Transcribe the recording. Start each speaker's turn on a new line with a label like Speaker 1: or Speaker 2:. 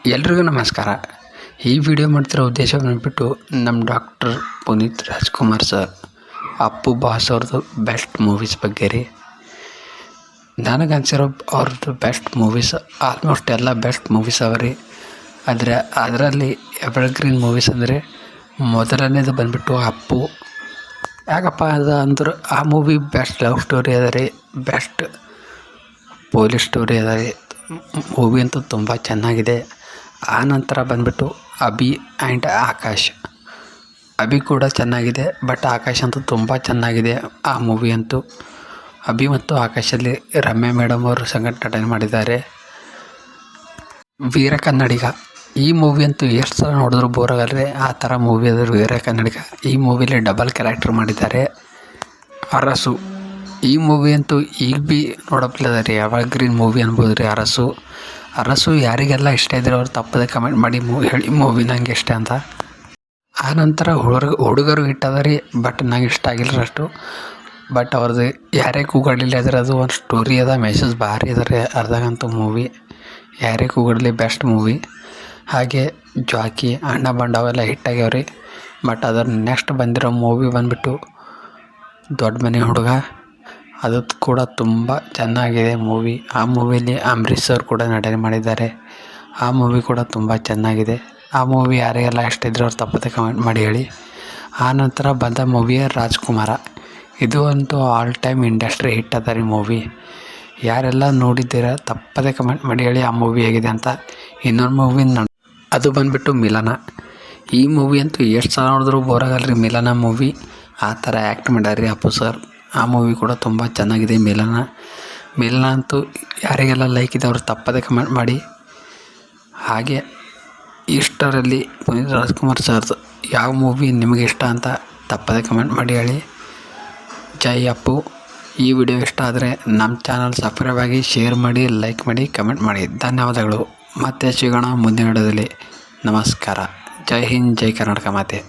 Speaker 1: ಎಲ್ರಿಗೂ ನಮಸ್ಕಾರ. ಈ ವಿಡಿಯೋ ಮಾಡ್ತಿರೋ ಉದ್ದೇಶ ಬಂದುಬಿಟ್ಟು ನಮ್ಮ doctor Puneeth Rajkumar sir Appu boss ಅವ್ರದ್ದು ಬೆಸ್ಟ್ ಮೂವೀಸ್ ಬಗ್ಗೆ ರೀ. ನನಗನ್ಸಿರೋ ಅವ್ರದ್ದು ಬೆಸ್ಟ್ ಮೂವೀಸ್ ಆಲ್ಮೋಸ್ಟ್ ಎಲ್ಲ ಬೆಸ್ಟ್ ಮೂವೀಸ್ ಅವ ರೀ. ಆದರೆ ಅದರಲ್ಲಿ ಎವರ್ಗ್ರೀನ್ ಮೂವೀಸ್ ಅಂದರೆ ಮೊದಲನೇದು ಬಂದುಬಿಟ್ಟು ಅಪ್ಪು. ಯಾಕಪ್ಪ ಅದು ಅಂದ್ರೆ ಆ ಮೂವಿ ಬೆಸ್ಟ್ ಲವ್ ಸ್ಟೋರಿ ಅದ ರೀ, ಬೆಸ್ಟ್ ಪೊಲೀಸ್ ಸ್ಟೋರಿ ಅದ ರೀ. ಮೂವಿ ಅಂತೂ ತುಂಬ ಚೆನ್ನಾಗಿದೆ. ಆ ನಂತರ ಬಂದುಬಿಟ್ಟು ಅಭಿ ಆ್ಯಂಡ್ ಆಕಾಶ್. ಅಭಿ ಕೂಡ ಚೆನ್ನಾಗಿದೆ, ಬಟ್ ಆಕಾಶ್ ಅಂತೂ ತುಂಬ ಚೆನ್ನಾಗಿದೆ ಆ ಮೂವಿ ಅಂತೂ. ಅಭಿ ಮತ್ತು ಆಕಾಶಲ್ಲಿ ರಮ್ಯಾ ಮೇಡಮ್ ಅವರು ಸಂಗಡ ನಟನೆ ಮಾಡಿದ್ದಾರೆ. ವೀರ ಕನ್ನಡಿಗ ಈ ಮೂವಿ ಅಂತೂ ಎಷ್ಟು ಸಲ ನೋಡಿದ್ರು ಬೋರ್ ಆಗಲ್ರಿ, ಆ ಥರ ಮೂವಿ ಅದ ವೀರ ಕನ್ನಡಿಗ. ಈ ಮೂವಿಲಿ ಡಬಲ್ ಕ್ಯಾರೆಕ್ಟರ್ ಮಾಡಿದ್ದಾರೆ. ಅರಸು ಈ ಮೂವಿ ಅಂತೂ ಈಗ ಭೀ ನೋಡಪ್ಲದ ರೀ, ಎವರ್ಗ್ರೀನ್ ಮೂವಿ ಅನ್ಬೋದು ರೀ ಅರಸು. ಯಾರಿಗೆಲ್ಲ ಇಷ್ಟ ಇದ್ರೆ ಅವ್ರು ತಪ್ಪದೆ ಕಮೆಂಟ್ ಮಾಡಿ ಹೇಳಿ ಮೂವಿ ನಂಗೆ ಇಷ್ಟ ಅಂತ. ಆ ನಂತರ ಹುಡುಗರು ಹಿಟ್ಟದ ರೀ, ಬಟ್ ನಂಗೆ ಇಷ್ಟ ಆಗಿಲ್ಲ ಅಷ್ಟು. ಬಟ್ ಅವ್ರದ್ದು ಯಾರೇ ಕೂಗಾಡಲಿ ಅದ್ರ ಅದು ಒಂದು ಸ್ಟೋರಿ ಅದ, ಮೆಸೇಜ್ ಭಾರಿ ಅದ ರೀ ಅರ್ಧಗಂತೂ ಮೂವಿ. ಯಾರೇ ಕೂಗಾಡಲಿ ಬೆಸ್ಟ್ ಮೂವಿ. ಹಾಗೆ ಜಾಕಿ ಅಣ್ಣ ಬಂಡ ಅವೆಲ್ಲ ಹಿಟ್ಟಾಗ್ಯಾವ ರೀ. ಬಟ್ ಅದರ ನೆಕ್ಸ್ಟ್ ಬಂದಿರೋ ಮೂವಿ ಬಂದುಬಿಟ್ಟು ದೊಡ್ಡ ಮನೆ ಹುಡುಗ. ಅದು ಕೂಡ ತುಂಬ ಚೆನ್ನಾಗಿದೆ ಮೂವಿ. ಆ ಮೂವಿಲಿ ಅಂಬರೀಷ್ ಸರ್ ಕೂಡ ನಟನೆ ಮಾಡಿದ್ದಾರೆ. ಆ ಮೂವಿ ಕೂಡ ತುಂಬ ಚೆನ್ನಾಗಿದೆ. ಆ ಮೂವಿ ಯಾರಿಗೆಲ್ಲ ಇಷ್ಟ ಇದ್ರೆ ಅವ್ರು ತಪ್ಪದೆ ಕಮೆಂಟ್ ಮಾಡಿ ಹೇಳಿ. ಆ ನಂತರ ಬಂದ ಮೂವಿಯೇ ರಾಜ್ಕುಮಾರ. ಇದು ಅಂತೂ ಆಲ್ ಟೈಮ್ ಇಂಡಸ್ಟ್ರಿ ಹಿಟ್ ಅದ ರೀ ಮೂವಿ. ಯಾರೆಲ್ಲ ನೋಡಿದ್ದೀರ ತಪ್ಪದೆ ಕಮೆಂಟ್ ಮಾಡಿ ಹೇಳಿ ಆ ಮೂವಿ ಹೇಗಿದೆ ಅಂತ. ಇನ್ನೊಂದು ಮೂವಿ ಅದು ಬಂದುಬಿಟ್ಟು ಮಿಲನ. ಈ ಮೂವಿ ಅಂತೂ ಎಷ್ಟು ಸಲ ನೋಡಿದ್ರು ಬೋರ್ ಆಗಲ್ರಿ. ಮಿಲನ ಮೂವಿ ಆ ಥರ ಆ್ಯಕ್ಟ್ ಮಾಡ್ಯಾರ ಅಪ್ಪು ಸರ್. ಆ ಮೂವಿ ಕೂಡ ತುಂಬ ಚೆನ್ನಾಗಿದೆ. ಮಿಲನ ಅಂತೂ ಯಾರಿಗೆಲ್ಲ ಲೈಕ್ ಇದೆ ಅವರು ತಪ್ಪದೆ ಕಮೆಂಟ್ ಮಾಡಿ. ಹಾಗೆ ಇಷ್ಟರಲ್ಲಿ ಪುನೀತ್ ರಾಜ್ಕುಮಾರ್ ಸರ್ದು ಯಾವ ಮೂವಿ ನಿಮಗೆ ಇಷ್ಟ ಅಂತ ತಪ್ಪದೆ ಕಮೆಂಟ್ ಮಾಡಿ ಹೇಳಿ. ಜೈ ಅಪ್ಪು. ಈ ವಿಡಿಯೋ ಇಷ್ಟ ಆದರೆ ನಮ್ಮ ಚಾನಲ್ ಸಬ್ಸ್ಕ್ರೈಬ್ ಆಗಿ, ಶೇರ್ ಮಾಡಿ, ಲೈಕ್ ಮಾಡಿ, ಕಮೆಂಟ್ ಮಾಡಿ. ಧನ್ಯವಾದಗಳು. ಮತ್ತೆ ಸಿಗೋಣ ಮುಂದಿನ ವಿಡಿಯೋದಲ್ಲಿ. ನಮಸ್ಕಾರ. ಜೈ ಹಿಂದ್, ಜೈ ಕರ್ನಾಟಕ ಮಾತೆ.